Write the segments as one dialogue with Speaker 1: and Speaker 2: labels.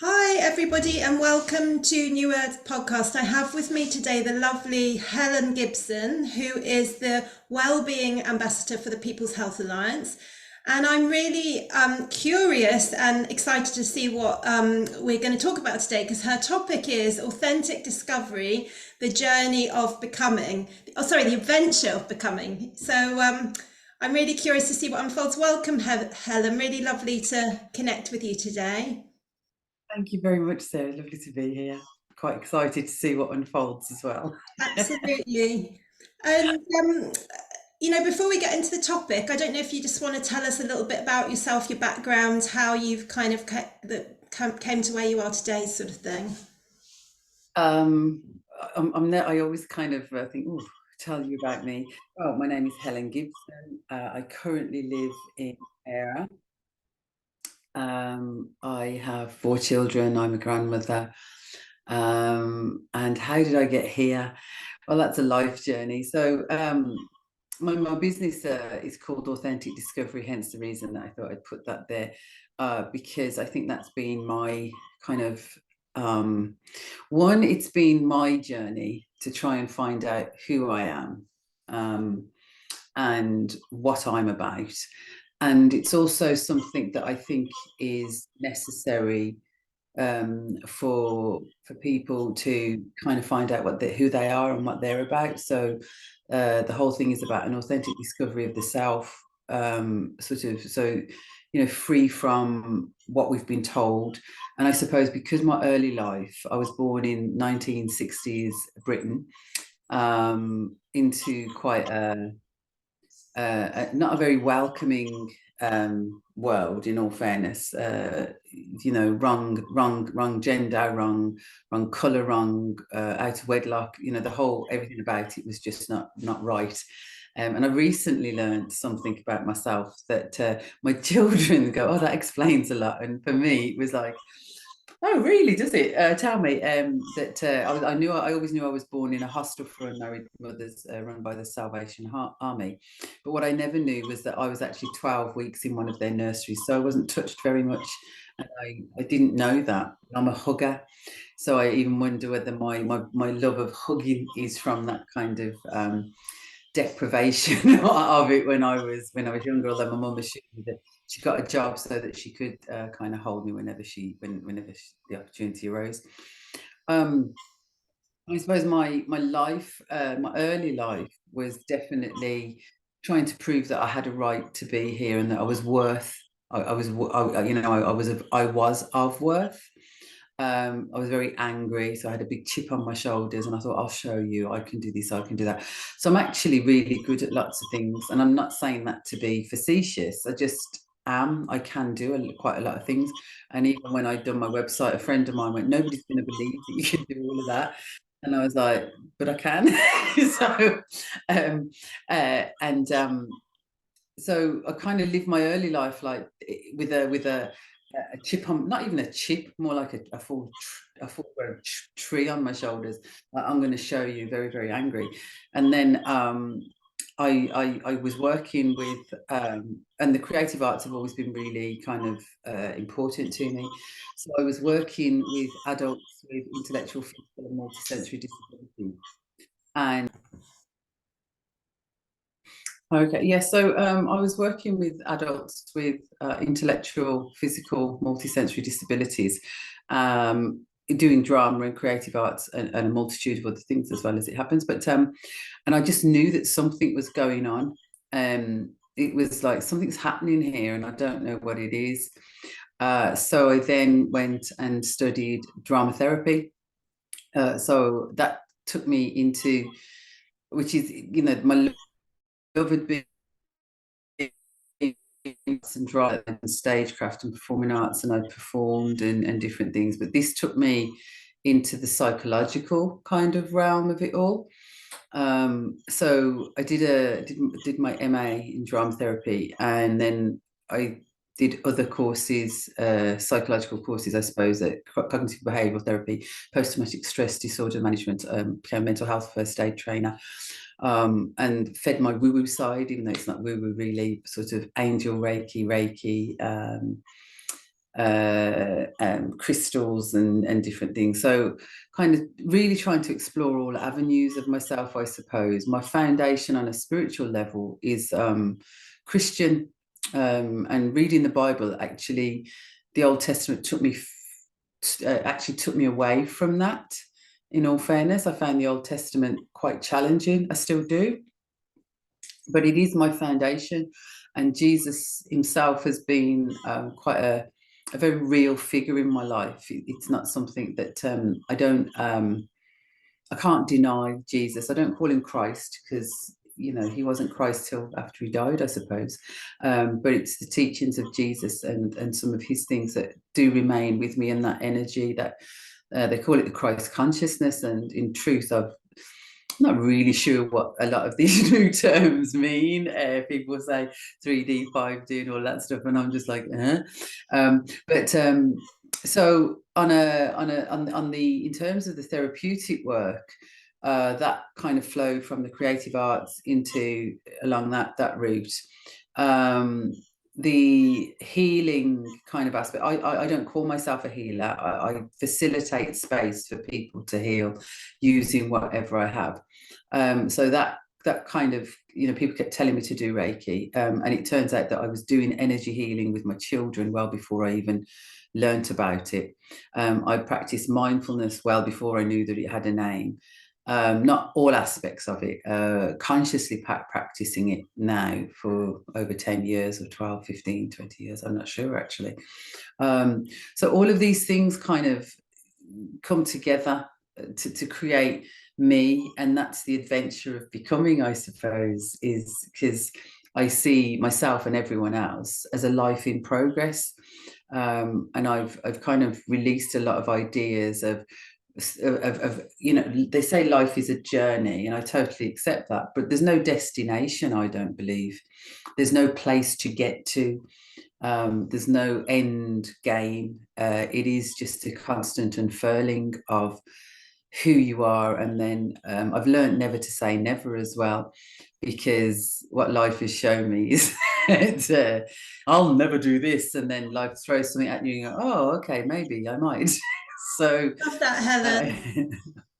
Speaker 1: Hi, everybody, and welcome to New Earth Podcast. I have with me today the lovely Helen Gibson, who is the Wellbeing Ambassador for the People's Health Alliance. And I'm really curious and excited to see what we're going to talk about today, because her topic is authentic discovery, the journey of becoming, the adventure of becoming. So I'm really curious to see what unfolds. Welcome, Helen. Really lovely to connect with you today.
Speaker 2: Thank you very much, Sarah. Lovely to be here. Quite excited to see what unfolds as well.
Speaker 1: Absolutely. And, before we get into the topic, I don't know if you just want to tell us a little bit about yourself, your background, how you've kind of came to where you are today, sort of thing.
Speaker 2: Um, I'm there. I always kind of think, oh, tell you about me. Oh, my name is Helen Gibson. I currently live in Cara. I have 4 children. I'm a grandmother. And how did I get here? Well, that's a life journey. So my business is called Authentic Discovery, hence the reason that I thought I'd put that there, because I think that's been my kind of it's been my journey to try and find out who I am, and what I'm about. And it's also something that I think is necessary for people to kind of find out who they are and what they're about. So the whole thing is about an authentic discovery of the self, free from what we've been told. And I suppose because my early life, I was born in 1960s Britain, into quite not a very welcoming world, in all fairness. Wrong gender, wrong colour, wrong out of wedlock. The whole everything about it was just not right. And I recently learned something about myself that my children go, "Oh, that explains a lot." And for me, it was like, "Oh, really? Does it? Tell me." That I always knew I was born in a hostel for unmarried mothers, run by the Salvation Army. But what I never knew was that I was actually 12 weeks in one of their nurseries, so I wasn't touched very much. And I didn't know that. I'm a hugger, so I even wonder whether my love of hugging is from that kind of deprivation of it when I was younger. Although my mum assured me that she got a job so that she could kind of hold me whenever the opportunity arose. I suppose my life, my early life, was definitely trying to prove that I had a right to be here and that I was worth. I was, I was of worth. I was very angry, so I had a big chip on my shoulders, and I thought, I'll show you, I can do this, I can do that. So I'm actually really good at lots of things, and I'm not saying that to be facetious. I just am. I can do quite a lot of things. And even when I'd done my website, a friend of mine went, "Nobody's going to believe that you can do all of that." And I was like, "But I can." so, um, and so I kind of lived my early life like with a chip on, not even a chip, more like a full tree on my shoulders. I'm going to show you, very, very angry. And then I was working with, and the creative arts have always been really kind of important to me. So I was working with adults with intellectual, physical, and multisensory disability. And okay, yeah. So I was working with adults with intellectual, physical, multisensory disabilities, doing drama and creative arts and a multitude of other things as well as it happens. But and I just knew that something was going on. It was like something's happening here, and I don't know what it is. So I then went and studied drama therapy. So that took me into, which is, my love had been and drama and stagecraft and performing arts, and I performed and different things. But this took me into the psychological kind of realm of it all. So I did my MA in drama therapy, and then I did other courses, psychological courses, I suppose, at cognitive behavioural therapy, post-traumatic stress disorder management, became a mental health first aid trainer, and fed my woo-woo side, even though it's not woo-woo really, sort of angel Reiki, crystals and different things. So kind of really trying to explore all avenues of myself, I suppose. My foundation on a spiritual level is Christian, and reading the Bible. Actually, the Old Testament actually took me away from that. In all fairness, I found the Old Testament quite challenging. I still do, but it is my foundation. And Jesus himself has been quite a very real figure in my life. It's not something that I can't deny Jesus. I don't call him Christ because he wasn't Christ till after he died, I suppose. But it's the teachings of Jesus and some of his things that do remain with me, and that energy that they call it the Christ consciousness. And in truth, I'm not really sure what a lot of these new terms mean. People say 3D, 5D, and all that stuff, and I'm just like, so on the in terms of the therapeutic work, that kind of flowed from the creative arts into along that route. The healing kind of aspect, I don't call myself a healer. I facilitate space for people to heal using whatever I have. So that kind of, people kept telling me to do Reiki, and it turns out that I was doing energy healing with my children well before I even learnt about it. I practiced mindfulness well before I knew that it had a name. Not all aspects of it, consciously practicing it now for over 10 years or 12, 15, 20 years. I'm not sure, actually. So all of these things kind of come together to create me, and that's the adventure of becoming, I suppose, is because I see myself and everyone else as a life in progress. And I've kind of released a lot of ideas of they say life is a journey, and I totally accept that, but there's no destination. I don't believe there's no place to get to. There's no end game. It is just a constant unfurling of who you are. And then I've learned never to say never as well, because what life has shown me is that I'll never do this, and then life throws something at you and you go, oh, okay, maybe I might. So
Speaker 1: Love that, Helen.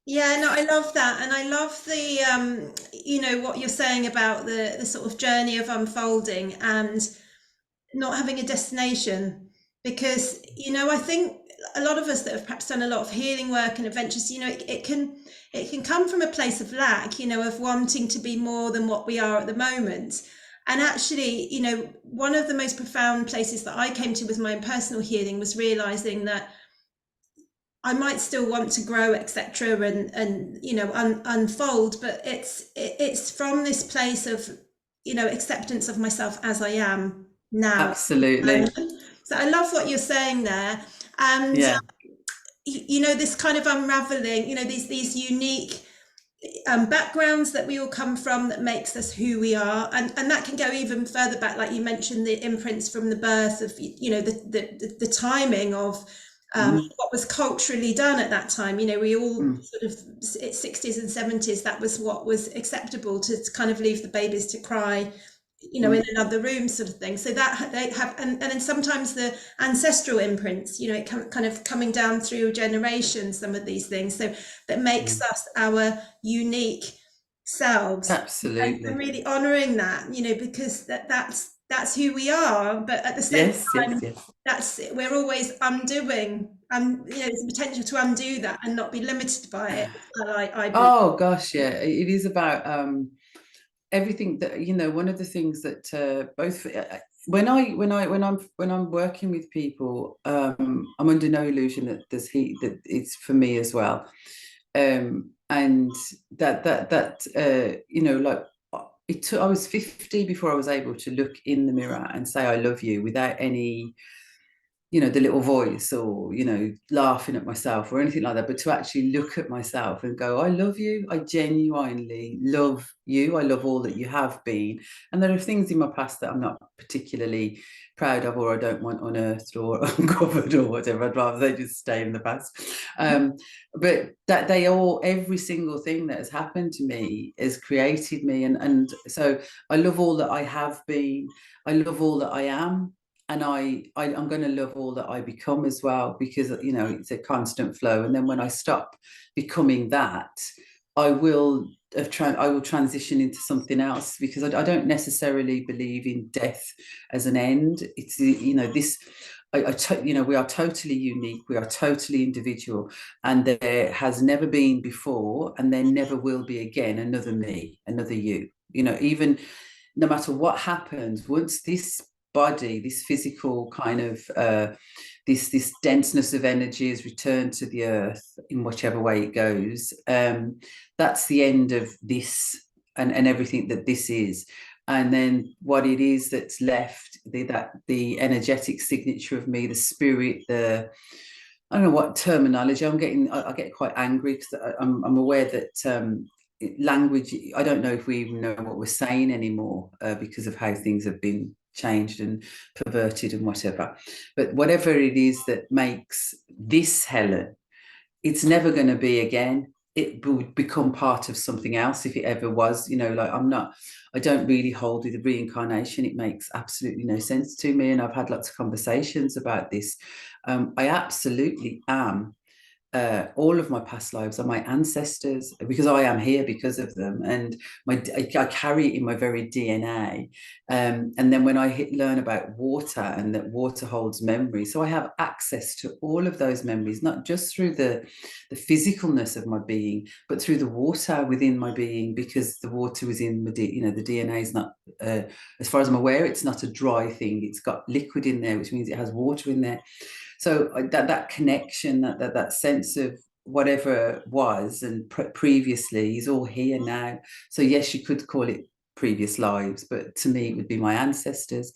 Speaker 1: Yeah, no, I love that. And I love the, what you're saying about the sort of journey of unfolding and not having a destination. Because, I think a lot of us that have perhaps done a lot of healing work and adventures, it can come from a place of lack, of wanting to be more than what we are at the moment. And actually, one of the most profound places that I came to with my own personal healing was realizing that I might still want to grow, etc., and unfold, but it's from this place of acceptance of myself as I am now.
Speaker 2: Absolutely.
Speaker 1: So I love what you're saying there, and
Speaker 2: yeah.
Speaker 1: This kind of unraveling, these unique backgrounds that we all come from that makes us who we are, and that can go even further back, like you mentioned, the imprints from the birth of the timing of what was culturally done at that time. We all sort of 60s and 70s, that was what was acceptable, to kind of leave the babies to cry, in another room, sort of thing. So that they have, and then sometimes the ancestral imprints, it kind of coming down through generations, some of these things. So that makes us our unique selves.
Speaker 2: Absolutely.
Speaker 1: And really honouring that, because that's who we are, but at the same time, we're always undoing, and there's a potential to undo that and not be limited by it.
Speaker 2: Oh gosh, yeah, it is about everything that one of the things that both when I'm working with people, I'm under no illusion that that it's for me as well, and that like I was 50 before I was able to look in the mirror and say I love you without any the little voice, or laughing at myself or anything like that, but to actually look at myself and go, I love you, I genuinely love you, I love all that you have been, and there are things in my past that I'm not particularly proud of, or I don't want unearthed or uncovered or whatever. I'd rather they just stay in the past, but that every single thing that has happened to me has created me, and so I love all that I have been, I love all that I am. and I'm going to love all that I become as well, because it's a constant flow. And then when I stop becoming that, I will I will transition into something else, because I don't necessarily believe in death as an end. It's this. We are totally unique. We are totally individual, and there has never been before, and there never will be again, another me, another you. Even no matter what happens, once this body, this physical kind of this denseness of energy is returned to the earth in whichever way it goes, that's the end of this, and everything that this is. And then what it is that's left, the energetic signature of me, the spirit, I don't know what terminology I'm getting. I get quite angry because I'm aware that language, I don't know if we even know what we're saying anymore, because of how things have been changed and perverted and whatever. But whatever it is that makes this Helen, it's never going to be again. It would become part of something else if it ever was. I don't really hold with the reincarnation. It makes absolutely no sense to me. And I've had lots of conversations about this. I absolutely am, all of my past lives are my ancestors, because I am here because of them, and I carry it in my very DNA. And then when I learn about water, and that water holds memory, so I have access to all of those memories, not just through the physicalness of my being, but through the water within my being, because the water is in the DNA is not, as far as I'm aware, it's not a dry thing. It's got liquid in there, which means it has water in there. So that connection, that sense of whatever was and previously is all here now. So yes, you could call it previous lives, but to me it would be my ancestors.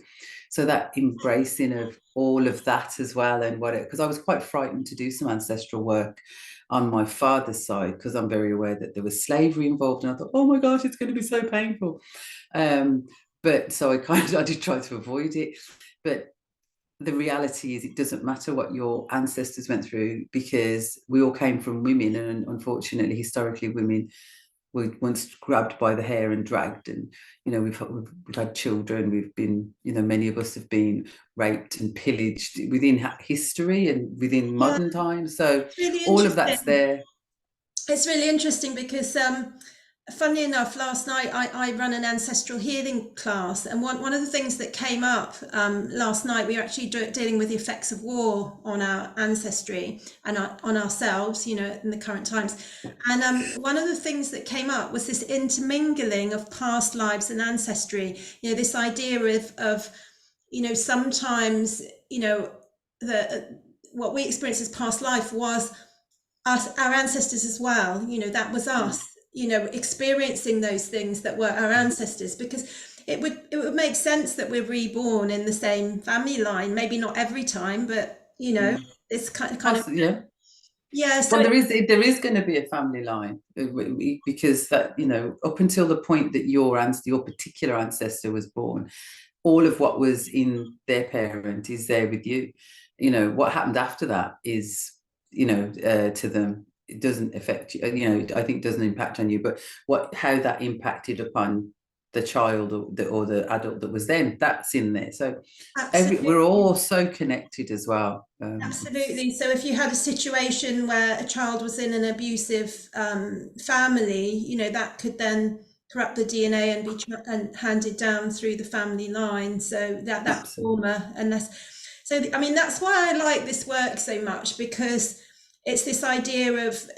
Speaker 2: So that embracing of all of that as well, and because I was quite frightened to do some ancestral work on my father's side, because I'm very aware that there was slavery involved, and I thought, oh my gosh, it's going to be so painful. But so I did try to avoid it. But the reality is, it doesn't matter what your ancestors went through, because we all came from women, and unfortunately historically women were once grabbed by the hair and dragged, and we've had children, we've been, many of us have been raped and pillaged within history and within
Speaker 1: Yeah,
Speaker 2: modern times. So
Speaker 1: really
Speaker 2: all of that's
Speaker 1: interesting.
Speaker 2: there.
Speaker 1: It's really interesting because, funnily enough, last night I run an ancestral healing class, and one of the things that came up last night, we were actually dealing with the effects of war on our ancestry and on ourselves, in the current times. And one of the things that came up was this intermingling of past lives and ancestry. This idea of sometimes, the what we experience as past life was us, our ancestors as well. That was
Speaker 2: Mm.
Speaker 1: us, experiencing those things that were our ancestors, because it would make sense that we're reborn in the same family line, maybe not every time, but
Speaker 2: Mm.
Speaker 1: it's kind of
Speaker 2: Yeah.
Speaker 1: yeah. So
Speaker 2: Well, there is going to be a family line, because that, up until the point that your particular ancestor was born, all of what was in their parent is there with you. What happened after that is, to them, it doesn't affect you. I think doesn't impact on you, but how that impacted upon the child, or the adult that was then, that's in there. So we're
Speaker 1: absolutely.
Speaker 2: all so connected as well.
Speaker 1: Absolutely. So if you had a situation where a child was in an abusive family, that could then corrupt the DNA and be and handed down through the family line. So that
Speaker 2: Absolutely.
Speaker 1: trauma, unless, so I mean, that's why I like this work so much, because it's this idea of,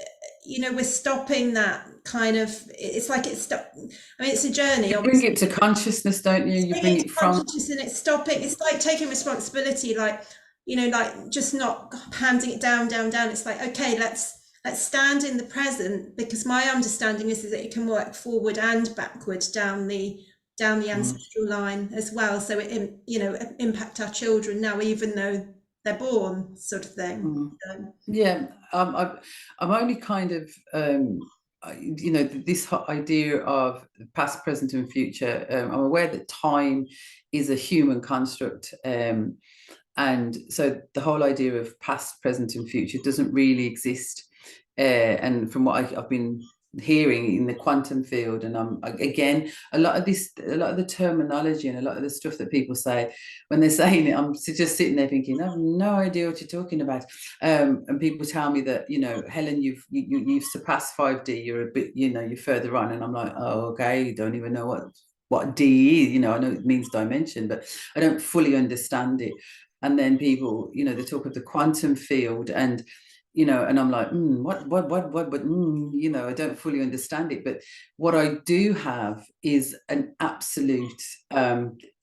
Speaker 1: we're stopping that kind of, it's like it's stop. I mean, it's a journey,
Speaker 2: You bring
Speaker 1: obviously.
Speaker 2: it to consciousness, don't you?
Speaker 1: It's
Speaker 2: You
Speaker 1: bringing
Speaker 2: bring
Speaker 1: it to
Speaker 2: it from.
Speaker 1: consciousness, and it's stopping. It's like taking responsibility, like, like just not handing it down, down, down. It's like, okay, let's stand in the present, because my understanding is that it can work forward and backward down the
Speaker 2: Mm.
Speaker 1: ancestral line as well. So it impact our children now, even though they're born, sort of thing.
Speaker 2: Mm.
Speaker 1: So,
Speaker 2: Yeah, I'm only kind of, this idea of past, present, and future. I'm aware that time is a human construct, and so the whole idea of past, present, and future doesn't really exist. And from what I've been hearing in the quantum field. And again, a lot of the terminology and a lot of the stuff that people say when they're saying it, I'm just sitting there thinking, I have no idea what you're talking about. And people tell me that, Helen, you've surpassed 5D, you're a bit, you're further on. And I'm like, oh, okay, you don't even know what D is. I know it means dimension, but I don't fully understand it. And then people, they talk of the quantum field, and and I'm like, what, I don't fully understand it. But what I do have is an absolute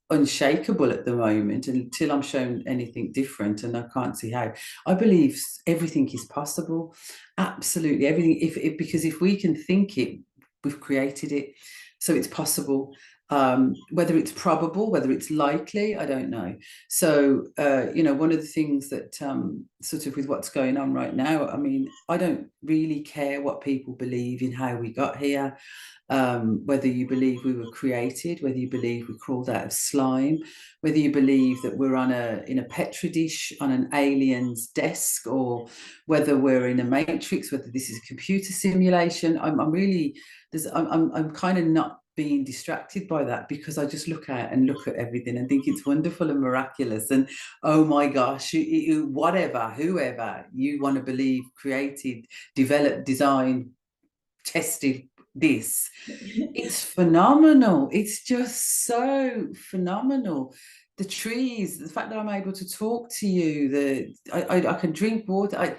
Speaker 2: unshakable at the moment, until I'm shown anything different, and I can't see how. I believe everything is possible, absolutely everything. Because if we can think it, we've created it, so it's possible. Whether it's probable, whether it's likely, I don't know. So, one of the things that sort of with what's going on right now, I mean, I don't really care what people believe in how we got here. Whether you believe we were created, whether you believe we crawled out of slime, whether you believe that we're in a petri dish on an alien's desk, or whether we're in a matrix, whether this is a computer simulation. I'm kind of not being distracted by that, because I just look at everything and think it's wonderful and miraculous. And oh my gosh, whatever, whoever you want to believe created, developed, designed, tested this, it's phenomenal. It's just so phenomenal. The trees, the fact that I'm able to talk to you, I can drink water.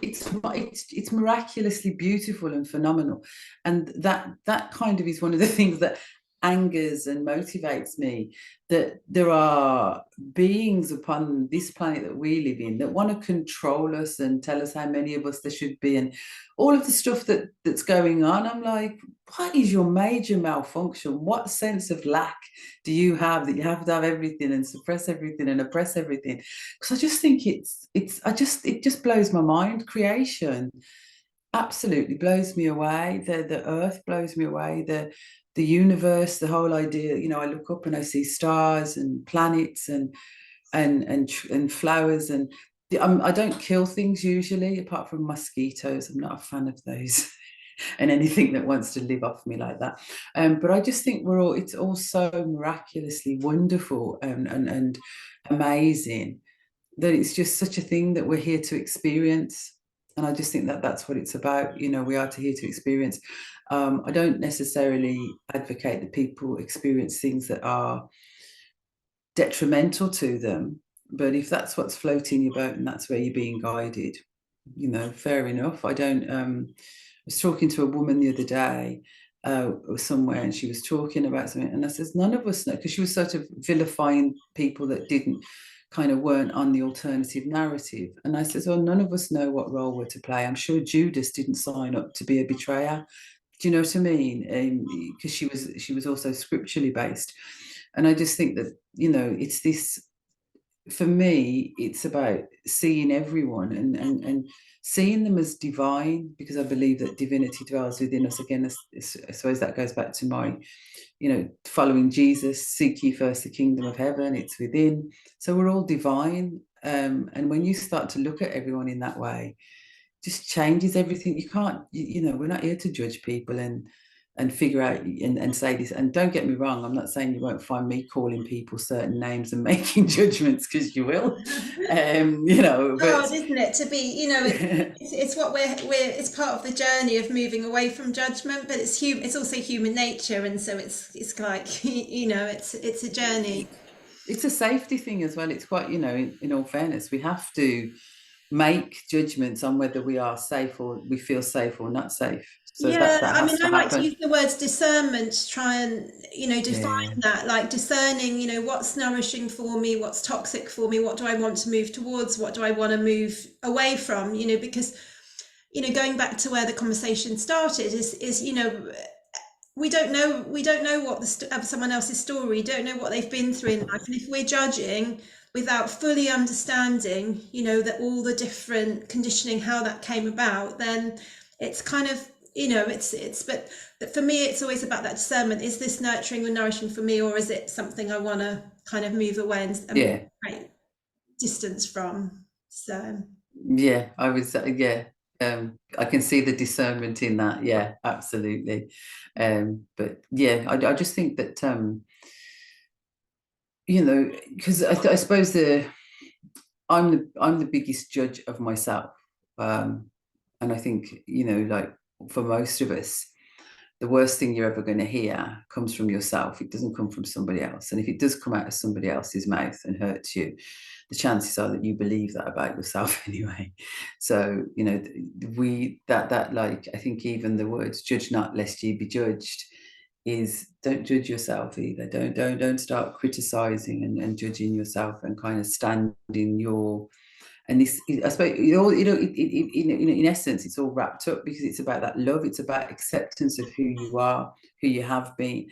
Speaker 2: It's miraculously beautiful and phenomenal. And that kind of is one of the things that angers and motivates me, that there are beings upon this planet that we live in that want to control us and tell us how many of us there should be, and all of the stuff that's going on. I'm like, what is your major malfunction? What sense of lack do you have, that you have to have everything and suppress everything and oppress everything? Because I just think it just blows my mind. Creation absolutely blows me away. The earth blows me away. The universe, the whole idea. I look up and I see stars and planets and flowers, and I don't kill things usually, apart from mosquitoes. I'm not a fan of those. And anything that wants to live off me like that. But I just think it's all so miraculously wonderful and amazing, that it's just such a thing that we're here to experience. And I just think that that's what it's about. We are here to experience. I don't necessarily advocate that people experience things that are detrimental to them, but if that's what's floating your boat and that's where you're being guided, fair enough. I was talking to a woman the other day somewhere, and she was talking about something, and I says, none of us know, because she was sort of vilifying people that weren't on the alternative narrative. And I says, well, none of us know what role we're to play. I'm sure Judas didn't sign up to be a betrayer. Do you know what I mean? Because she was also scripturally based. And I just think that, it's this, for me, it's about seeing everyone and seeing them as divine, because I believe that divinity dwells within us. Again, I suppose that goes back to my, following Jesus. Seek ye first the kingdom of heaven, it's within. So we're all divine. And when you start to look at everyone in that way, just changes everything. You can't, we're not here to judge people and figure out and say this. And don't get me wrong, I'm not saying you won't find me calling people certain names and making judgments, because you will. But
Speaker 1: hard, isn't it, to be, it's what it's part of the journey of moving away from judgment, but it's also human nature, and so it's like it's a journey.
Speaker 2: It's a safety thing as well. It's quite, in all fairness, we have to make judgments on whether we are safe, or we feel safe or not safe. So
Speaker 1: Yeah,
Speaker 2: that
Speaker 1: I
Speaker 2: has
Speaker 1: mean,
Speaker 2: to
Speaker 1: I like to
Speaker 2: happen.
Speaker 1: use the words discernment to try and, define
Speaker 2: Yeah.
Speaker 1: that, like discerning, what's nourishing for me, what's toxic for me, what do I want to move towards, what do I want to move away from, because, going back to where the conversation started is, we don't know what someone else's story, don't know what they've been through in life, and if we're judging without fully understanding, that all the different conditioning, how that came about, then it's kind of, but for me, it's always about that discernment. Is this nurturing or nourishing for me, or is it something I want to kind of move away and create distance from? So
Speaker 2: Yeah, I was, yeah. I can see the discernment in that. Yeah, absolutely. But yeah, I just think that because I suppose I'm the biggest judge of myself, and I think like for most of us, the worst thing you're ever going to hear comes from yourself. It doesn't come from somebody else. And if it does come out of somebody else's mouth and hurts you, the chances are that you believe that about yourself anyway. So, that like, I think even the words "judge not lest ye be judged" is, don't judge yourself either. Don't start criticizing and judging yourself, and kind of stand in your. And this, I suppose, in essence, it's all wrapped up, because it's about that love. It's about acceptance of who you are, who you have been,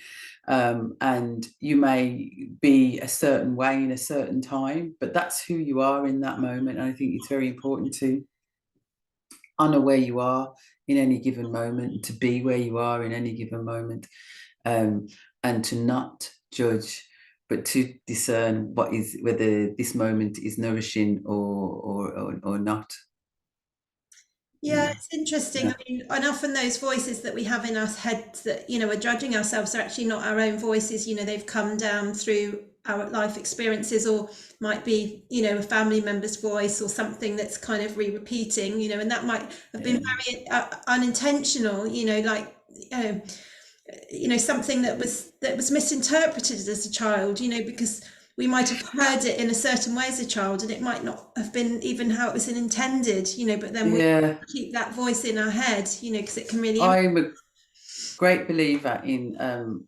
Speaker 2: and you may be a certain way in a certain time, but that's who you are in that moment. And I think it's very important to honor where you are in any given moment, to be where you are in any given moment, and to not judge, but to discern whether this moment is nourishing or not.
Speaker 1: Yeah, it's interesting.
Speaker 2: Yeah.
Speaker 1: I mean, and often those voices that we have in our heads that, are judging ourselves are actually not our own voices. They've come down through our life experiences, or might be, a family member's voice or something that's kind of re-repeating, and that might have been
Speaker 2: Yeah.
Speaker 1: very unintentional, like, something that was misinterpreted as a child, because we might have heard it in a certain way as a child, and it might not have been even how it was intended, but then we
Speaker 2: Yeah.
Speaker 1: keep that voice in our head, because it can really
Speaker 2: I'm a great believer in,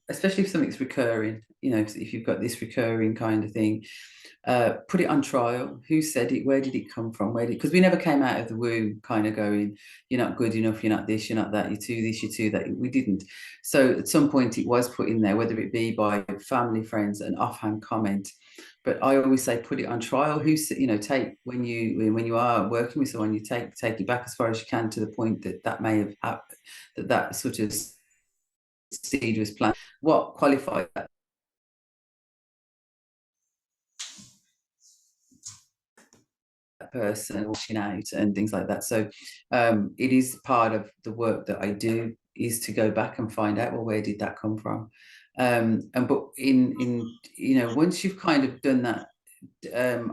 Speaker 2: especially if something's recurring, if you've got this recurring kind of thing, put it on trial. Who said it? Where did it come from? Because we never came out of the womb kind of going, you're not good enough, you're not this, you're not that, you're too this, you're too that. We didn't. So at some point it was put in there, whether it be by family, friends, an offhand comment. But I always say, put it on trial. Take, when you are working with someone, you take it back as far as you can, to the point that may have happened, that sort of seed was planted. What qualified that person, watching out and things like that. So it is part of the work that I do, is to go back and find out, well, where did that come from? But in once you've kind of done that,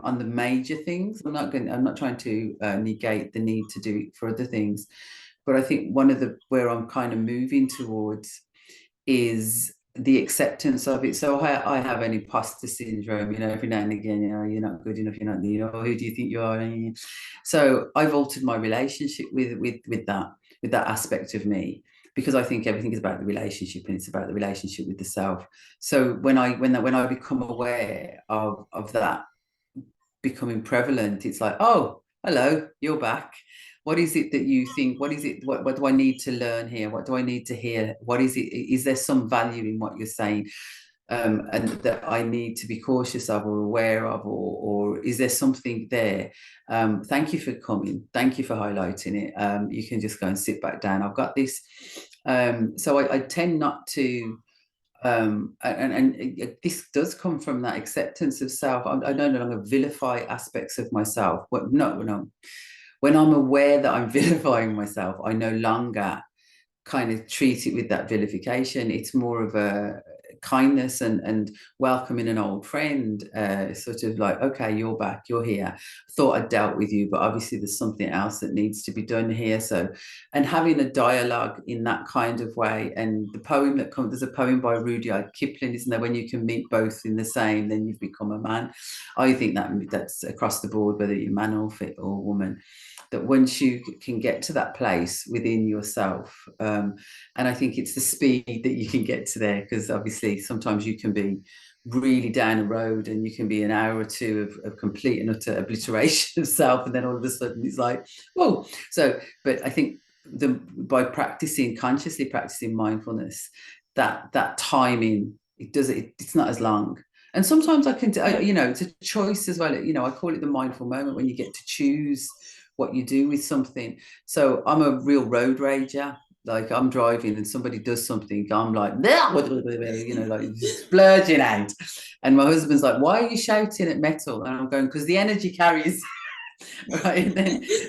Speaker 2: on the major things, I'm not trying to negate the need to do it for other things, but I think where I'm kind of moving towards is the acceptance of it. So I have an imposter syndrome, every now and again, you're not good enough, you're not, who do you think you are? So I've altered my relationship with that aspect of me, because I think everything is about the relationship, and it's about the relationship with the self. So when I become aware of that becoming prevalent, it's like, oh, hello, you're back. What is it that you think? What is it? What do I need to learn here? What do I need to hear? What is it? Is there some value in what you're saying? And that I need to be cautious of or aware of, or is there something there? Thank you for coming. Thank you for highlighting it. You can just go and sit back down. I've got this. So I tend not to, and this does come from that acceptance of self. I no longer vilify aspects of myself. Well, no. When I'm aware that I'm vilifying myself, I no longer kind of treat it with that vilification. It's more of a kindness and welcoming an old friend, sort of like, okay, you're back, you're here. Thought I'd dealt with you, but obviously there's something else that needs to be done here. So, and having a dialogue in that kind of way. And the poem that comes, there's a poem by Rudyard Kipling, isn't there? When you can meet both in the same, then you've become a man. I think that's across the board, whether you're man or woman, that once you can get to that place within yourself, and I think it's the speed that you can get to there, because obviously sometimes you can be really down a road and you can be an hour or two of complete and utter obliteration of self, and then all of a sudden it's like, whoa. So, but I think by consciously practicing mindfulness, that timing, it's not as long. And sometimes it's a choice as well. I call it the mindful moment, when you get to choose what you do with something. So I'm a real road rager. Like, I'm driving and somebody does something, I'm like, like splurging out. And my husband's like, why are you shouting at metal? And I'm going, because the energy carries. right?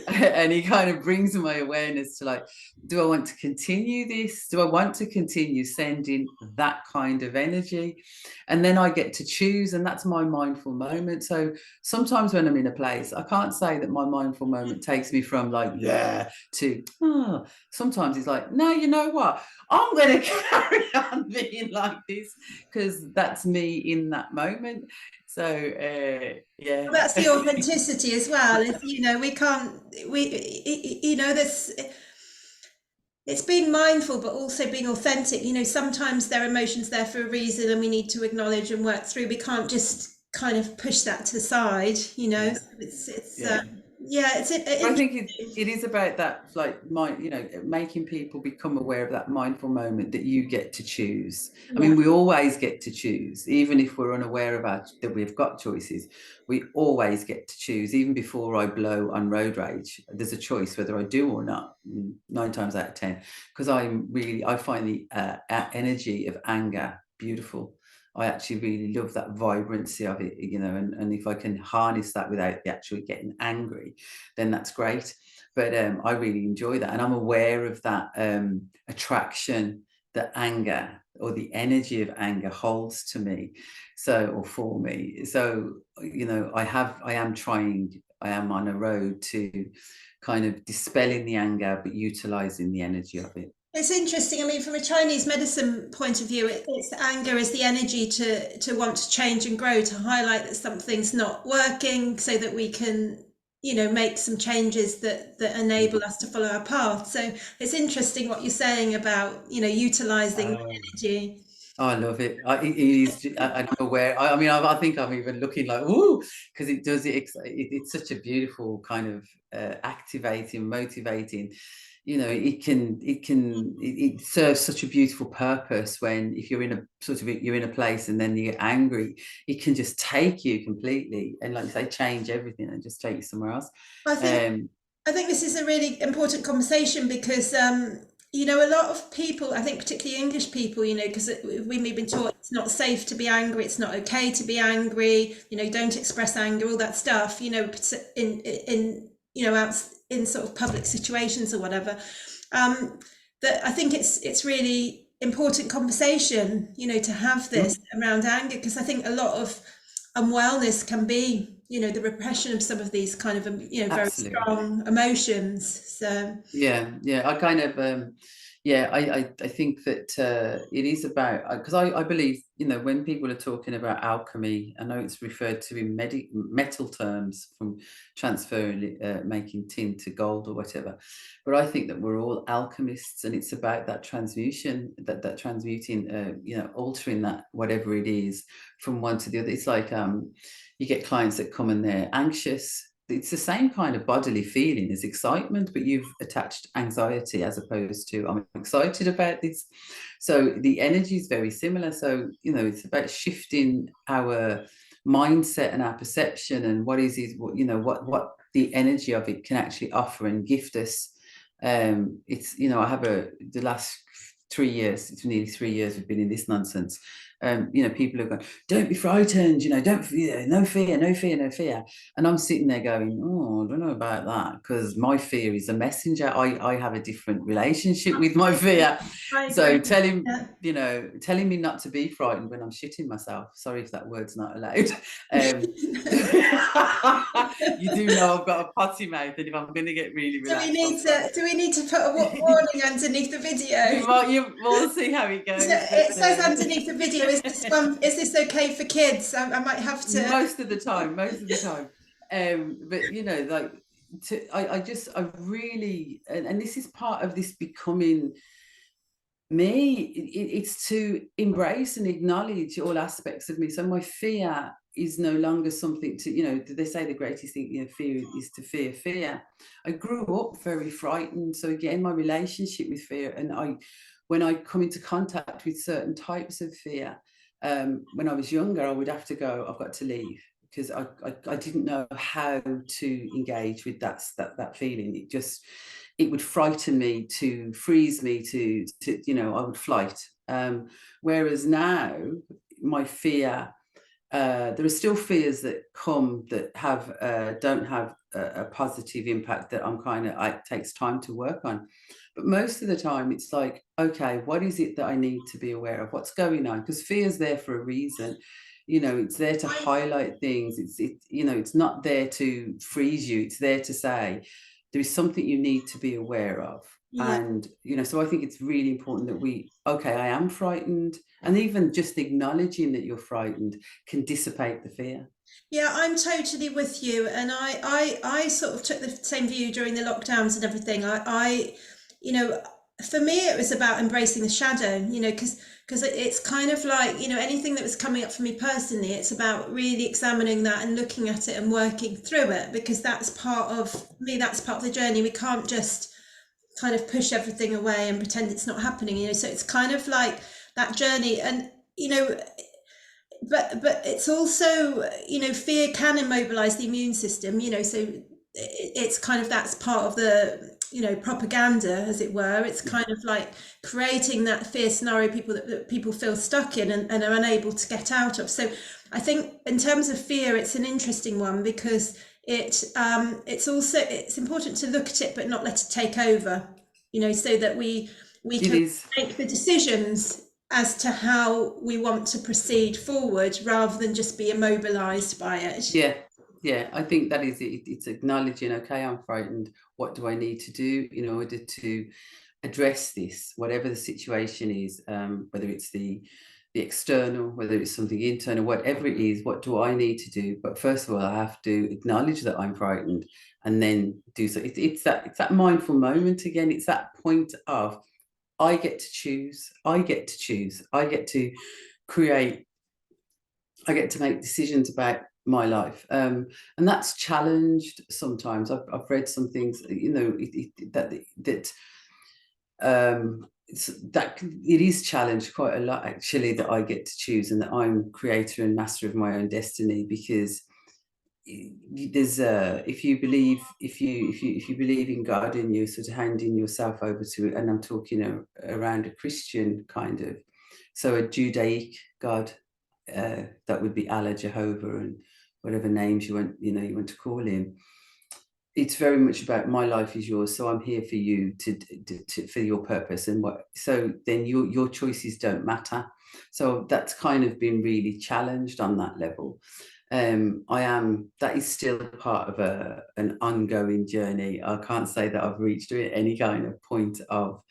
Speaker 2: And he kind of brings my awareness to like, do I want to continue this? Do I want to continue sending that kind of energy? And then I get to choose, and that's my mindful moment. So sometimes when I'm in a place, I can't say that my mindful moment takes me from like, yeah, to, oh. Sometimes it's like, no, you know what? I'm going to carry on being like this, because that's me in that moment. So, yeah.
Speaker 1: Well, that's the authenticity as well. Is, we can't, this, it's being mindful, but also being authentic. Sometimes there are emotions there for a reason, and we need to acknowledge and work through. We can't just kind of push that to the side.
Speaker 2: Yeah.
Speaker 1: So it's
Speaker 2: Yeah.
Speaker 1: yeah, it's
Speaker 2: I think it is about that, like, making people become aware of that mindful moment that you get to choose. I mean, we always get to choose, even if we're unaware of that we've got choices. We always get to choose. Even before I blow on road rage, there's a choice whether I do or not. 9 times out of 10, because I find the energy of anger beautiful. I actually really love that vibrancy of it, and if I can harness that without actually getting angry, then that's great. But I really enjoy that, and I'm aware of that attraction that anger, or the energy of anger, holds to me, or for me. So I am on a road to kind of dispelling the anger, but utilizing the energy of it.
Speaker 1: It's interesting. I mean, from a Chinese medicine point of view, it's anger is the energy to want to change and grow, to highlight that something's not working, so that we can, make some changes that enable us to follow our path. So it's interesting what you're saying about, utilizing the energy.
Speaker 2: I love it. It is. I'm aware. I mean, I think I'm even looking like, ooh, because it does it. It's such a beautiful kind of activating, motivating. It serves such a beautiful purpose when, if you're in a place and then you get angry, it can just take you completely, and, like you say, change everything and just take you somewhere else.
Speaker 1: I think this is a really important conversation because a lot of people, I think particularly English people, because we've been taught it's not safe to be angry, it's not okay to be angry, don't express anger, all that stuff, out in sort of public situations or whatever. That I think it's really important conversation, to have this around anger, because I think a lot of unwellness can be, the repression of some of these kind of, very
Speaker 2: Absolutely.
Speaker 1: strong emotions. So
Speaker 2: yeah, I kind of I think that it is about, because I believe, when people are talking about alchemy, I know it's referred to in metal terms, from transferring making tin to gold or whatever, but I think that we're all alchemists, and it's about that transmutation, that transmuting, altering that, whatever it is, from one to the other. It's like, you get clients that come and they're anxious. It's the same kind of bodily feeling as excitement, but you've attached anxiety, as opposed to, I'm excited about this. So the energy is very similar. So, it's about shifting our mindset and our perception, and what what the energy of it can actually offer and gift us. It's, I have the last 3 years, it's nearly 3 years we've been in this nonsense. People are going, don't be frightened, don't, no fear, no fear, no fear. And I'm sitting there going, oh, I don't know about that, because my fear is a messenger. I have a different relationship with my fear. So telling me not to be frightened when I'm shitting myself. Sorry if that word's not allowed. You do know I've got a potty mouth, and if I'm going to get really relaxed,
Speaker 1: do we need to put a warning underneath the video?
Speaker 2: We'll see how it goes.
Speaker 1: It says underneath the video, is this okay for kids? I might have to.
Speaker 2: Most of the time. But I really, and this is part of this becoming me. It's to embrace and acknowledge all aspects of me. So my fear is no longer something to, they say the greatest thing, fear is to fear. I grew up very frightened. So again, my relationship with fear, and when I come into contact with certain types of fear, when I was younger, I would have to go, I've got to leave, because I didn't know how to engage with that feeling. It would frighten me, to freeze me, to I would flight. Whereas now, my fear there are still fears that come that don't have a positive impact that it takes time to work on. But most of the time it's like, okay, what is it that I need to be aware of? What's going on? Because fear's there for a reason. It's there to highlight things. It's not there to freeze you. It's there to say there is something you need to be aware of.
Speaker 1: Yeah.
Speaker 2: And so I think it's really important that I am frightened, and even just acknowledging that you're frightened can dissipate the fear.
Speaker 1: Yeah, I'm totally with you, and I sort of took the same view during the lockdowns and everything. You know, for me, it was about embracing the shadow. Because it's kind of like, anything that was coming up for me personally, it's about really examining that and looking at it and working through it, because that's part of me. That's part of the journey. We can't just kind of push everything away and pretend it's not happening. So it's kind of like that journey, and but it's also, fear can immobilize the immune system, so it's kind of, that's part of the, propaganda, as it were. It's kind of like creating that fear scenario that people feel stuck in, and are unable to get out of. So I think in terms of fear, it's an interesting one, because it's important to look at it but not let it take over, so that we can make the decisions as to how we want to proceed forward, rather than just be immobilized by it.
Speaker 2: Yeah, I think that is it. It's acknowledging, okay, I'm frightened. What do I need to do in order to address this, whatever the situation is, whether it's the external, whether it's something internal, whatever it is, what do I need to do? But first of all, I have to acknowledge that I'm frightened, and then do so. It's that mindful moment again. It's that point of, I get to choose. I get to choose. I get to create. I get to make decisions about my life, and that's challenged sometimes. I've read some things, that it is challenged quite a lot, actually, that I get to choose, and that I'm creator and master of my own destiny. Because there's if you believe in God, and you're sort of handing yourself over to it, and I'm talking around a Christian kind of, so a Judaic God, that would be Allah, Jehovah, and whatever names you want to call him. It's very much about, my life is yours, so I'm here for you to for your purpose, and so then your choices don't matter. So that's kind of been really challenged on that level. That is still part of an ongoing journey. I can't say that I've reached any kind of point of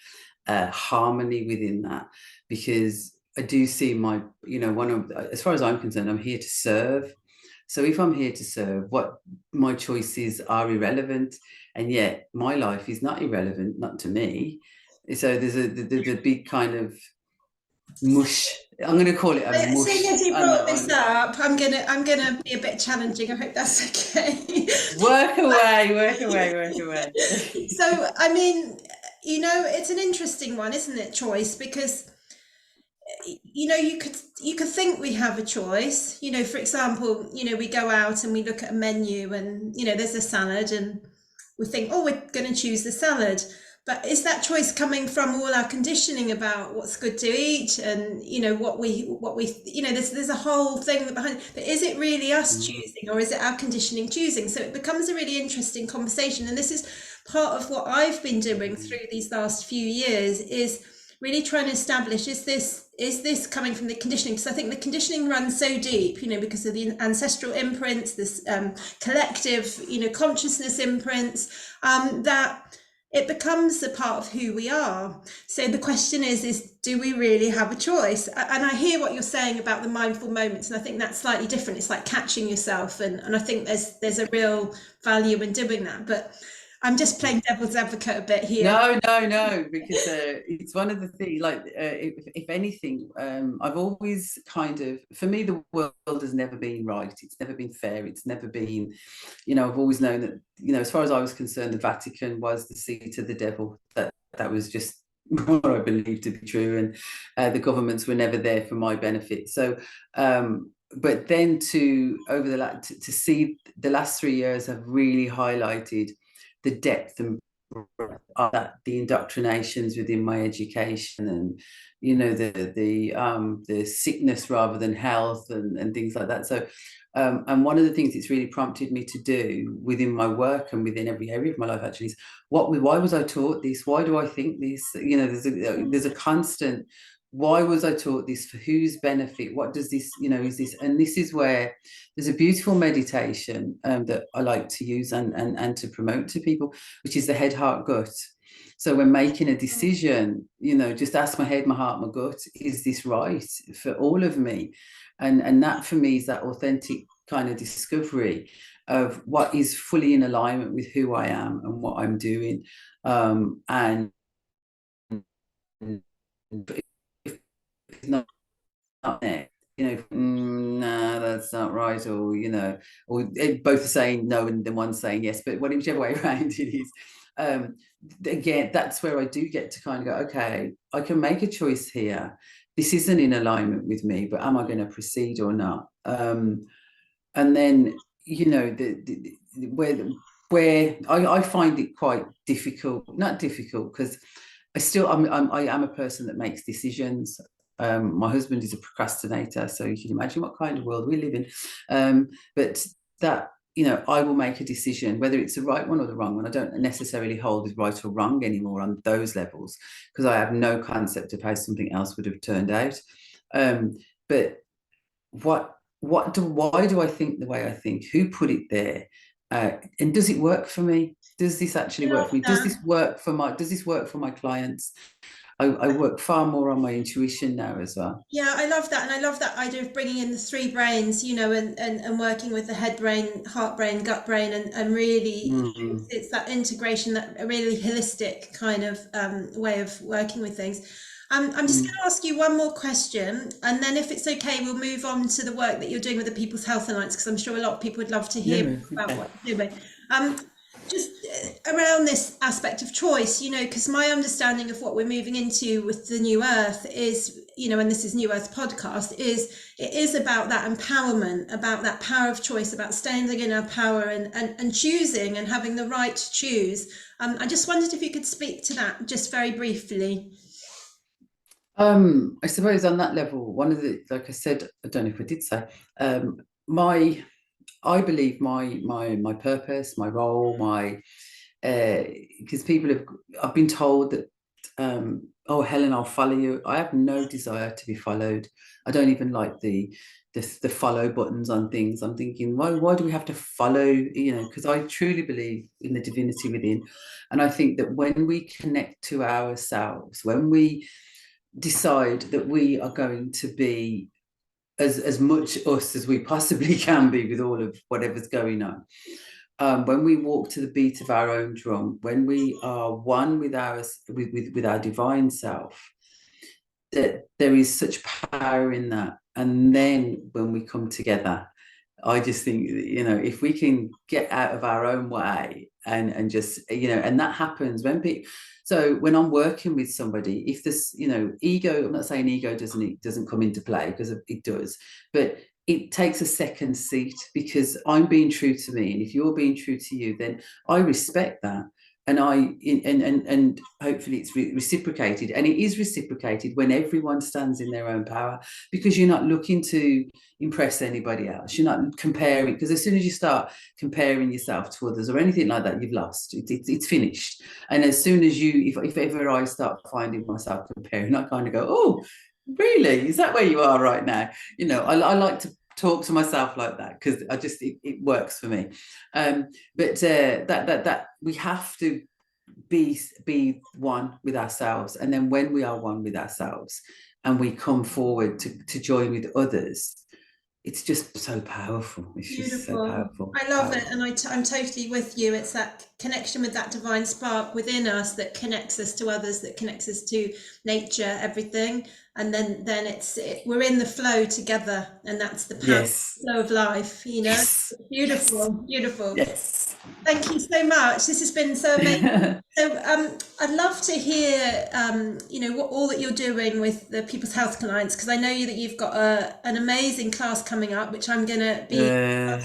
Speaker 2: harmony within that, because I do see as far as I'm concerned, I'm here to serve. So if I'm here to serve, what my choices are irrelevant, and yet my life is not irrelevant, not to me. So there's a big kind of mush. I'm going to call it a mush.
Speaker 1: Seeing as you brought this up, I'm gonna be a bit challenging. I hope that's okay.
Speaker 2: Work away.
Speaker 1: So, I mean, it's an interesting one, isn't it, choice? Because you could think we have a choice. For example, we go out and we look at a menu, and there's a salad, and we think, oh, we're going to choose the salad. But is that choice coming from all our conditioning about what's good to eat, and what we there's a whole thing behind it. But is it really us choosing, or is it our conditioning choosing? So it becomes a really interesting conversation, and this is part of what I've been doing through these last few years, is really trying to establish, is this coming from the conditioning? Because I think the conditioning runs so deep, because of the ancestral imprints, this collective, consciousness imprints, that it becomes a part of who we are. So the question is do we really have a choice? And I hear what you're saying about the mindful moments, and I think that's slightly different. It's like catching yourself, and I think there's a real value in doing that. But I'm just playing devil's advocate a bit here.
Speaker 2: No, because it's one of the things, like, if anything, I've always for me, the world has never been right. It's never been fair. It's never been, I've always known that, as far as I was concerned, the Vatican was the seat of the devil. That was just what I believed to be true, and the governments were never there for my benefit. So, but then to see the last 3 years have really highlighted the depth and breadth of the indoctrinations within my education, and the sickness rather than health, and things like that. So and one of the things it's really prompted me to do within my work and within every area of my life actually is why was I taught this? Why do I think this? There's a constant, why was I taught this? For whose benefit? What does this, is this? And this is where there's a beautiful meditation that I like to use and to promote to people, which is the head, heart, gut. So when making a decision, just ask my head, my heart, my gut, is this right for all of me? And that for me is that authentic kind of discovery of what is fully in alignment with who I am and what I'm doing. And if it's not there, nah, that's not right, or both are saying no and then one's saying yes, but whichever way around it is. Again, that's where I do get to kind of go, okay, I can make a choice here. This isn't in alignment with me, but am I going to proceed or not? And then, where I find it quite difficult, not difficult, because I am a person that makes decisions. My husband is a procrastinator, so you can imagine what kind of world we live in. But that, I will make a decision, whether it's the right one or the wrong one. I don't necessarily hold with right or wrong anymore on those levels, because I have no concept of how something else would have turned out. But why do I think the way I think? Who put it there? And does it work for me? Does this actually work for me? Does this work for my clients? I work far more on my intuition now as well.
Speaker 1: Yeah, I love that. And I love that idea of bringing in the three brains, and working with the head brain, heart brain, gut brain, and really it's that integration, that a really holistic kind of way of working with things. I'm just going to ask you one more question, and then if it's okay, we'll move on to the work that you're doing with the People's Health Alliance, because I'm sure a lot of people would love to hear about what you're doing. Just around this aspect of choice, because my understanding of what we're moving into with the New Earth is, and this is New Earth podcast, it is about that empowerment, about that power of choice, about standing in our power and choosing and having the right to choose. I just wondered if you could speak to that just very briefly.
Speaker 2: I suppose on that level, one of the, like I said, I don't know if I did say, I believe my purpose, my role, because I've been told that, oh, Helen, I'll follow you. I have no desire to be followed. I don't even like the follow buttons on things. I'm thinking, why do we have to follow? Because I truly believe in the divinity within, and I think that when we connect to ourselves, when we decide that we are going to be as much us as we possibly can be with all of whatever's going on. When we walk to the beat of our own drum, when we are one with our divine self, that there is such power in that. And then when we come together, I just think, if we can get out of our own way and just, and that happens when people. So when I'm working with somebody, if this, ego, I'm not saying ego doesn't come into play, because it does, but it takes a second seat, because I'm being true to me, and if you're being true to you, then I respect that. And and hopefully it's reciprocated, and it is reciprocated when everyone stands in their own power, because you're not looking to impress anybody else. You're not comparing, because as soon as you start comparing yourself to others or anything like that, you've lost. It's finished. And as soon as if ever I start finding myself comparing, I kind of go, oh, really? Is that where you are right now? I like to talk to myself like that, because I just it works for me. But that we have to be one with ourselves, and then when we are one with ourselves and we come forward to join with others, it's just so powerful. It's
Speaker 1: Beautiful.
Speaker 2: just so powerful.
Speaker 1: I love it, and I'm totally with you. It's that connection with that divine spark within us that connects us to others, that connects us to nature, everything, and then we're in the flow together, and that's the power flow of life.
Speaker 2: Yes.
Speaker 1: Beautiful, beautiful.
Speaker 2: Yes.
Speaker 1: Thank you so much. This has been so amazing. So I'd love to hear, what all that you're doing with the People's Health Alliance, because I know that you've got an amazing class coming up, which I'm going to be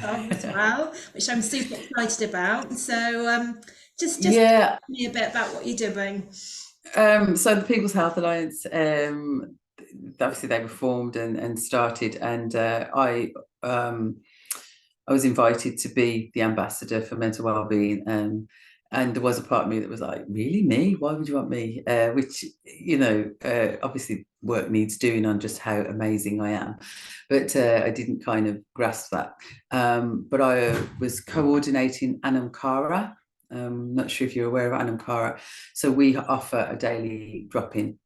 Speaker 1: part of as well, which I'm super excited about. So just tell me a bit about what you're doing.
Speaker 2: So the People's Health Alliance, obviously they were formed and started, and I was invited to be the ambassador for mental wellbeing. And there was a part of me that was like, really, me? Why would you want me? Which, obviously work needs doing on just how amazing I am. But I didn't kind of grasp that. But I was coordinating Anam Cara. Not sure if you're aware of Anam Cara. So we offer a daily drop-in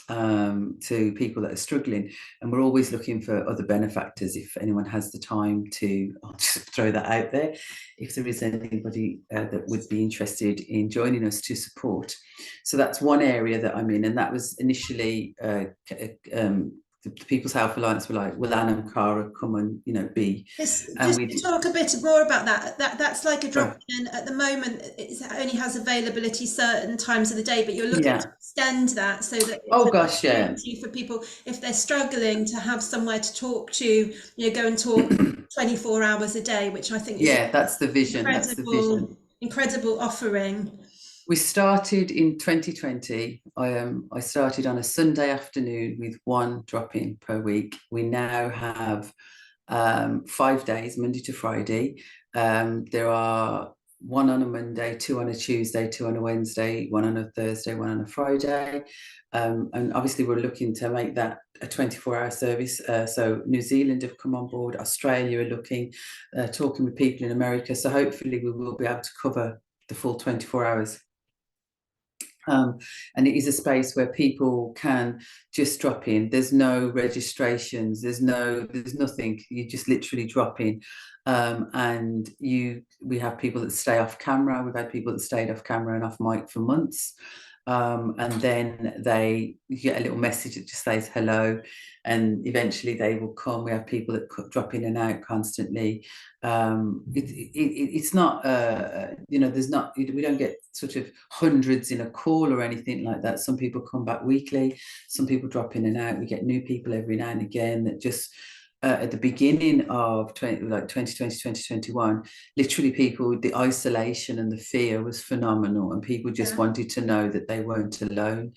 Speaker 2: to people that are struggling, and we're always looking for other benefactors. If anyone has the time to, I'll just throw that out there, if there is anybody that would be interested in joining us to support. So that's one area that I'm in, and that was initially the People's Health Alliance were like, will Anam Cara come and be, and
Speaker 1: Just
Speaker 2: we
Speaker 1: to talk a bit more about that's like a
Speaker 2: sorry.
Speaker 1: drop in at the moment. It only has availability certain times of the day, but you're looking to
Speaker 2: Yeah.
Speaker 1: extend that so that it's
Speaker 2: Oh
Speaker 1: an
Speaker 2: gosh, yeah.
Speaker 1: opportunity for people if they're struggling to have somewhere to talk to, go and talk 24 hours a day, which I think is an
Speaker 2: Yeah, that's the vision. That's the vision.
Speaker 1: incredible offering.
Speaker 2: We started in 2020. I started on a Sunday afternoon with one drop-in per week. We now have 5 days, Monday to Friday. There are one on a Monday, two on a Tuesday, two on a Wednesday, one on a Thursday, one on a Friday. And obviously we're looking to make that a 24-hour service. So New Zealand have come on board, Australia are looking, talking with people in America. So hopefully we will be able to cover the full 24 hours. And it is a space where people can just drop in. There's no registrations. There's nothing. You just literally drop in, and we have people that stay off camera. We've had people that stayed off camera and off mic for months. And then you get a little message that just says hello, and eventually they will come. We have people that drop in and out constantly. It's not, there's not, we don't get sort of hundreds in a call or anything like that. Some people come back weekly, some people drop in and out. We get new people every now and again that just, at the beginning of 2020, 2021, literally people, the isolation and the fear was phenomenal, and people just wanted to know that they weren't alone.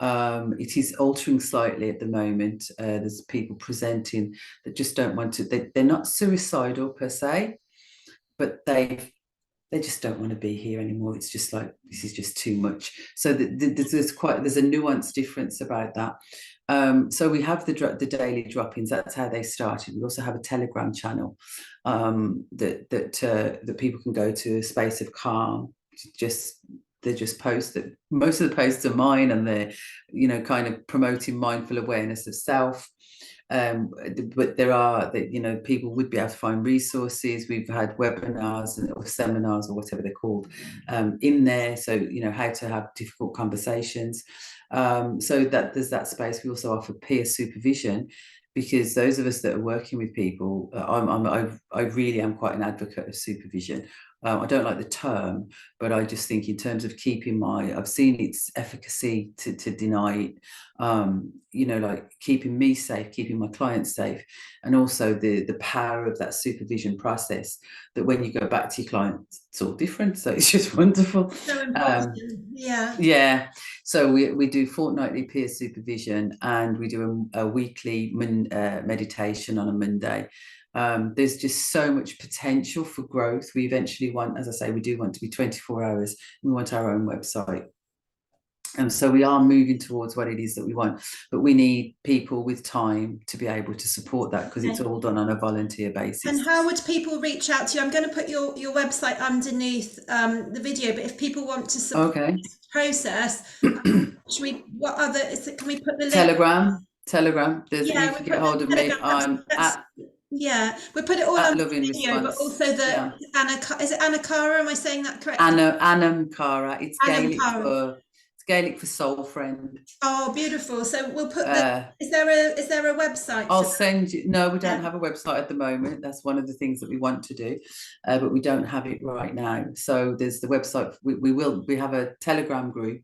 Speaker 2: It is altering slightly at the moment. There's people presenting that just don't want to, they're not suicidal per se, but they just don't want to be here anymore. It's just like, this is just too much. So there's a nuanced difference about that. So we have the daily drop-ins. That's how they started. We also have a Telegram channel that people can go to, a space of calm. They just post that. Most of the posts are mine, and they're kind of promoting mindful awareness of self. But there are people would be able to find resources. We've had webinars or seminars or whatever they're called in there, so how to have difficult conversations. So that there's that space. We also offer peer supervision, because those of us that are working with people, I really am quite an advocate of supervision. I don't like the term, but I just think in terms of I've seen its efficacy to deny it, like keeping me safe, keeping my clients safe, and also the power of that supervision process, that when you go back to your client, it's all different. So it's just wonderful.
Speaker 1: So important.
Speaker 2: Yeah. So we do fortnightly peer supervision, and we do a weekly meditation on a Monday. There's just so much potential for growth. We eventually want, as I say, we do want to be 24 hours. We want our own website. And so we are moving towards what it is that we want, but we need people with time to be able to support that, because it's all done on a volunteer basis.
Speaker 1: And how would people reach out to you? I'm going to put your website underneath the video, but if people want to support this process, can we put the link?
Speaker 2: Telegram. You can get hold of me. I'm at,
Speaker 1: we put it all on the
Speaker 2: Loving
Speaker 1: video,
Speaker 2: Response.
Speaker 1: but also is it Anam Cara? Am I saying that correctly?
Speaker 2: Anam Cara. It's Gaelic for soul friend.
Speaker 1: Oh, beautiful. So we'll put is there a website?
Speaker 2: I'll send you. No, we don't have a website at the moment. That's one of the things that we want to do, but we don't have it right now. So there's the website. We have a Telegram group.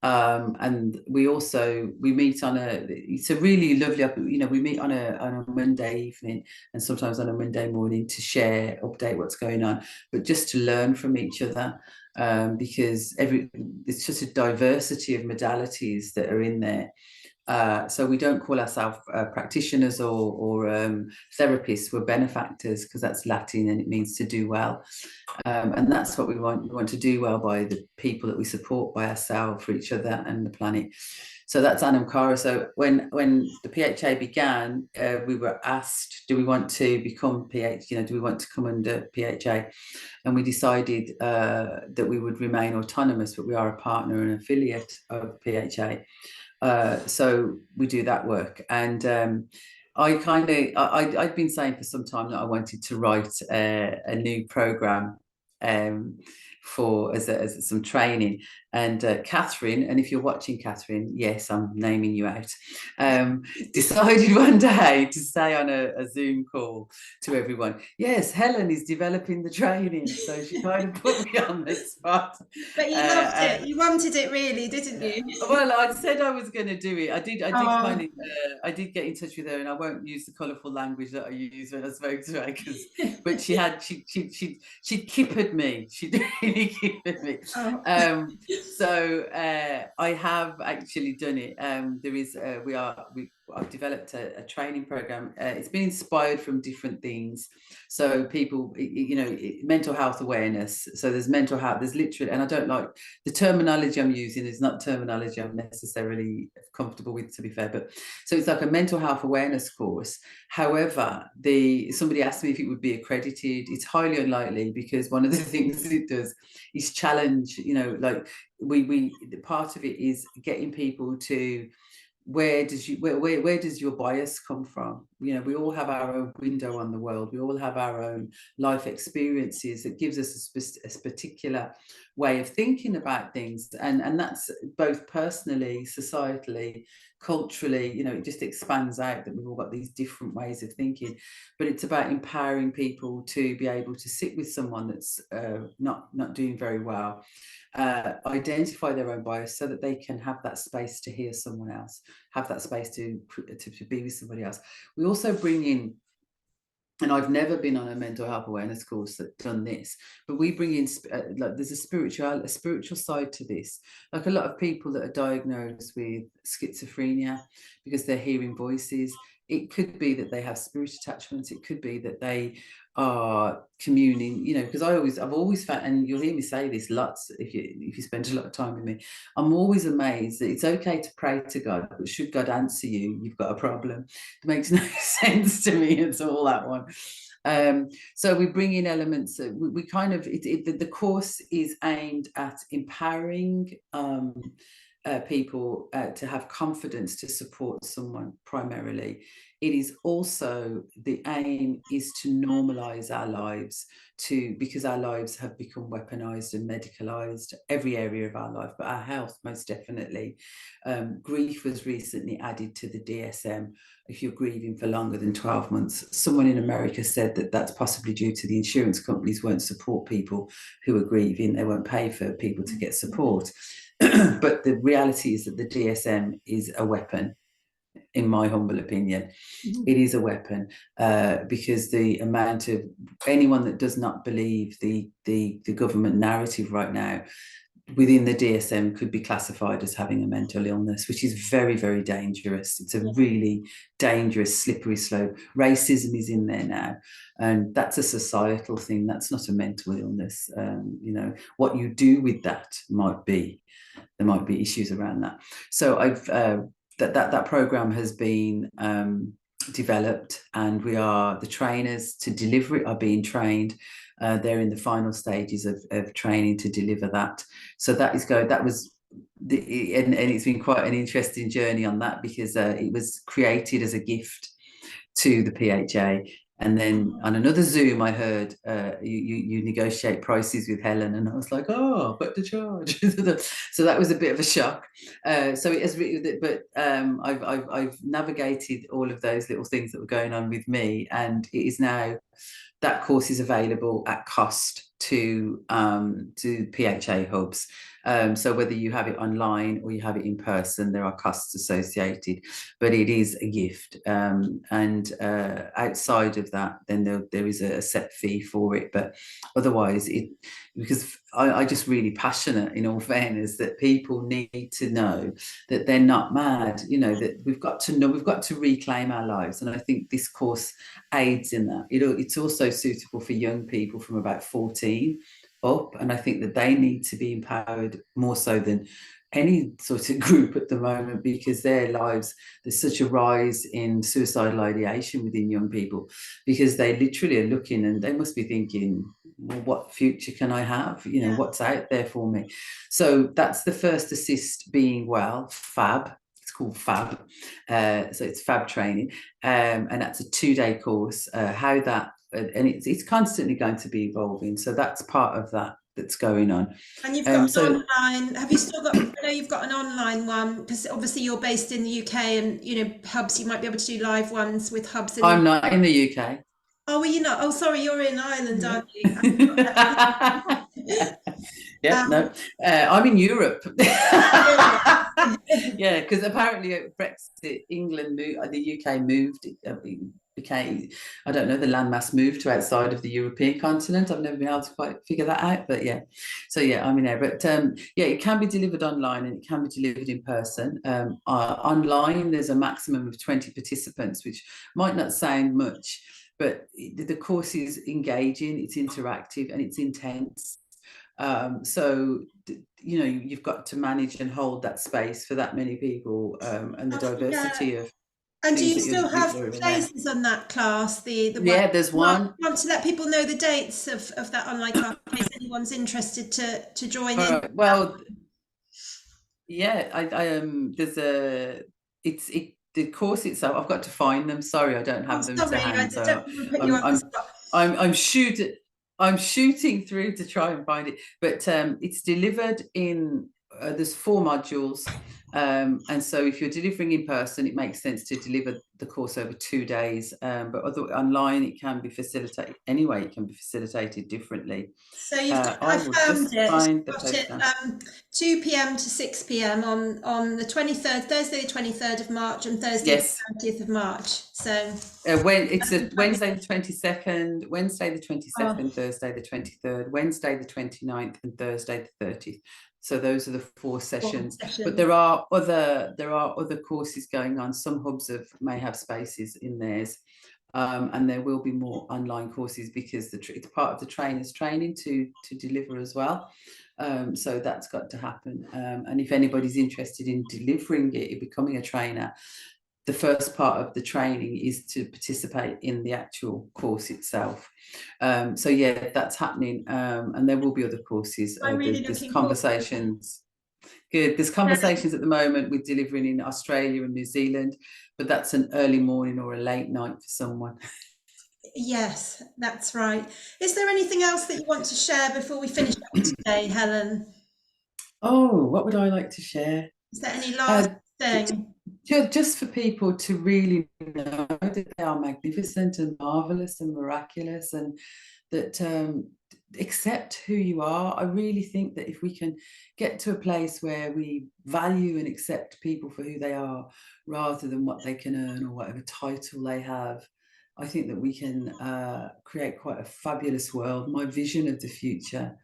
Speaker 2: And we meet on it's a really lovely, we meet on a Monday evening, and sometimes on a Monday morning, to update what's going on, but just to learn from each other. because it's just a diversity of modalities that are in there. So we don't call ourselves practitioners or therapists. We're benefactors, because that's Latin and it means to do well. And that's what we want. We want to do well by the people that we support, by ourselves, for each other and the planet. So that's Anam Cara. So when the PHA began, we were asked, do we want to become do we want to come under PHA? And we decided that we would remain autonomous, but we are a partner and affiliate of PHA. So we do that work. And I'd been saying for some time that I wanted to write a new program for as some training. And Catherine, and if you're watching, Catherine, yes, I'm naming you out, decided one day to say on a Zoom call to everyone, yes, Helen is developing the training. So she kind of put me on the spot.
Speaker 1: But you loved it. You wanted it, really, didn't you?
Speaker 2: Well, I said I was going to do it. I did kind of, I did get in touch with her, and I won't use the colourful language that I used when I spoke to her, but she kippered me. She really kippered me. So I have actually done it. There is, I've developed a training program. It's been inspired from different things. So people, mental health awareness. So there's mental health, there's literally, and I don't like the terminology I'm using is not terminology I'm necessarily comfortable with, to be fair. But so it's like a mental health awareness course. However, somebody asked me if it would be accredited. It's highly unlikely, because one of the things it does is challenge, like part of it is getting people to, where does your bias come from? We all have our own window on the world. We all have our own life experiences that gives us a particular way of thinking about things, and that's both personally, societally, culturally. It just expands out that we've all got these different ways of thinking. But it's about empowering people to be able to sit with someone that's not doing very well, identify their own bias, so that they can have that space to hear someone else, have that space to be with somebody else. We also bring in, and I've never been on a mental health awareness course that done this, but we bring in like there's a spiritual side to this. Like a lot of people that are diagnosed with schizophrenia because they're hearing voices. It could be that they have spirit attachments. It could be that they are communing, because I've always found, and you'll hear me say this lots if you spend a lot of time with me, I'm always amazed that it's okay to pray to God, but should God answer you, you've got a problem. It makes no sense to me at all, that one. So we bring in elements that we kind of, the course is aimed at empowering people to have confidence to support someone primarily. It is also, the aim is to normalize our lives, because our lives have become weaponized and medicalized, every area of our life, but our health most definitely. Grief was recently added to the DSM. If you're grieving for longer than 12 months, someone in America said that that's possibly due to the insurance companies won't support people who are grieving. They won't pay for people to get support. But the reality is that the DSM is a weapon, in my humble opinion. It is a weapon, because the amount of anyone that does not believe the government narrative right now within the DSM could be classified as having a mental illness, which is very, very dangerous. It's a really dangerous, slippery slope. Racism is in there now, and that's a societal thing. That's not a mental illness. What you do with that there might be issues around that. So I've that program has been developed, and the trainers to deliver it are being trained. They're in the final stages of training to deliver that. So that is going. That was and it's been quite an interesting journey on that, because it was created as a gift to the PHA. And then on another Zoom, I heard you negotiate prices with Helen, and I was like, oh, but the charge. So that was a bit of a shock. So it has, but I've navigated all of those little things that were going on with me, and it is now, that course is available at cost to PHA hubs. So whether you have it online or you have it in person, there are costs associated, but it is a gift. And outside of that, then there is a set fee for it. But otherwise, because I just really passionate, in all fairness, that people need to know that they're not mad. That we've got to reclaim our lives, and I think this course aids in that. It's also suitable for young people from about 14 up, and I think that they need to be empowered more so than any sort of group at the moment, because their lives, there's such a rise in suicidal ideation within young people, because they literally are looking and they must be thinking, well, what future can I have? What's out there for me? So that's the first assist being well, FAB. It's called FAB. So it's FAB training. And that's a 2-day course. And it's constantly going to be evolving. So that's part of that's going on.
Speaker 1: And you've got an online, have you still got, I know you've got an online one, because obviously you're based in the UK, and, hubs, you might be able to do live ones with hubs.
Speaker 2: I'm not in the UK.
Speaker 1: Oh, were you not? Oh, sorry, you're in Ireland, aren't you?
Speaker 2: No, I'm in Europe. Yeah, because apparently at Brexit, England moved, the UK moved, became, I don't know, the landmass moved to outside of the European continent. I've never been able to quite figure that out, but yeah. So yeah, I'm in there. But yeah, it can be delivered online and it can be delivered in person. Online, there's a maximum of 20 participants, which might not sound much, but the course is engaging, it's interactive, and it's intense. So you've got to manage and hold that space for that many people, and the diversity of.
Speaker 1: And do you still have places on that class?
Speaker 2: Yeah, there's one.
Speaker 1: I want to let people know the dates of that online class in case anyone's interested to join in.
Speaker 2: Well, yeah, there's the course itself. I've got to find them. Sorry, I don't have them to hand. I'm shooting through to try and find it, but it's delivered in. There's 4 modules, and so if you're delivering in person, it makes sense to deliver the course over 2 days. But online, it can be facilitated anyway. It can be facilitated differently.
Speaker 1: So you've I found it. 2 p.m. to 6 p.m. on the 23rd, Thursday the 23rd of March, and Thursday the 20th of March. So
Speaker 2: when it's a Wednesday the 22nd, Wednesday the 22nd, Thursday the 23rd, Wednesday the 29th, and Thursday the 30th. So those are the 4 sessions. But there are other courses going on. Some hubs may have spaces in theirs, and there will be more online courses, because it's part of the trainer's training to deliver as well. So that's got to happen. And if anybody's interested in delivering it, becoming a trainer, the first part of the training is to participate in the actual course itself. So yeah, that's happening, and there will be other courses. There's conversations. Good. There's conversations at the moment with delivering in Australia and New Zealand, but that's an early morning or a late night for someone.
Speaker 1: Yes, that's right. Is there anything else that you want to share before we finish up today, Helen?
Speaker 2: Oh, what would I like to share?
Speaker 1: Is there any last thing?
Speaker 2: Just for people to really know that they are magnificent and marvelous and miraculous, and that accept who you are. I really think that if we can get to a place where we value and accept people for who they are, rather than what they can earn or whatever title they have, I think that we can create quite a fabulous world. My vision of the future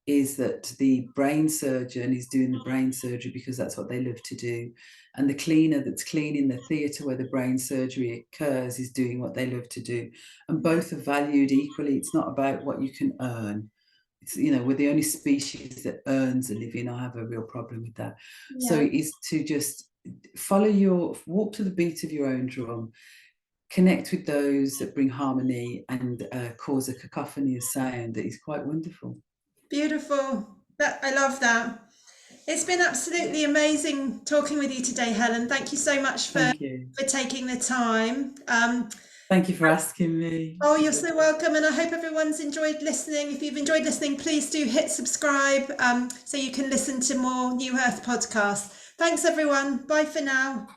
Speaker 2: is that the brain surgeon is doing the brain surgery because that's what they love to do, and the cleaner that's cleaning the theatre where the brain surgery occurs is doing what they love to do, and both are valued equally. It's not about what you can earn. It's, we're the only species that earns a living. I have a real problem with that. Yeah. So it's to just walk to the beat of your own drum, connect with those that bring harmony, and cause a cacophony of sound that is quite wonderful.
Speaker 1: Beautiful. I love that. It's been absolutely amazing talking with you today, Helen. Thank you so much for taking the time.
Speaker 2: Thank you for asking me.
Speaker 1: Oh, you're so welcome. And I hope everyone's enjoyed listening. If you've enjoyed listening, please do hit subscribe so you can listen to more New Earth podcasts. Thanks, everyone. Bye for now.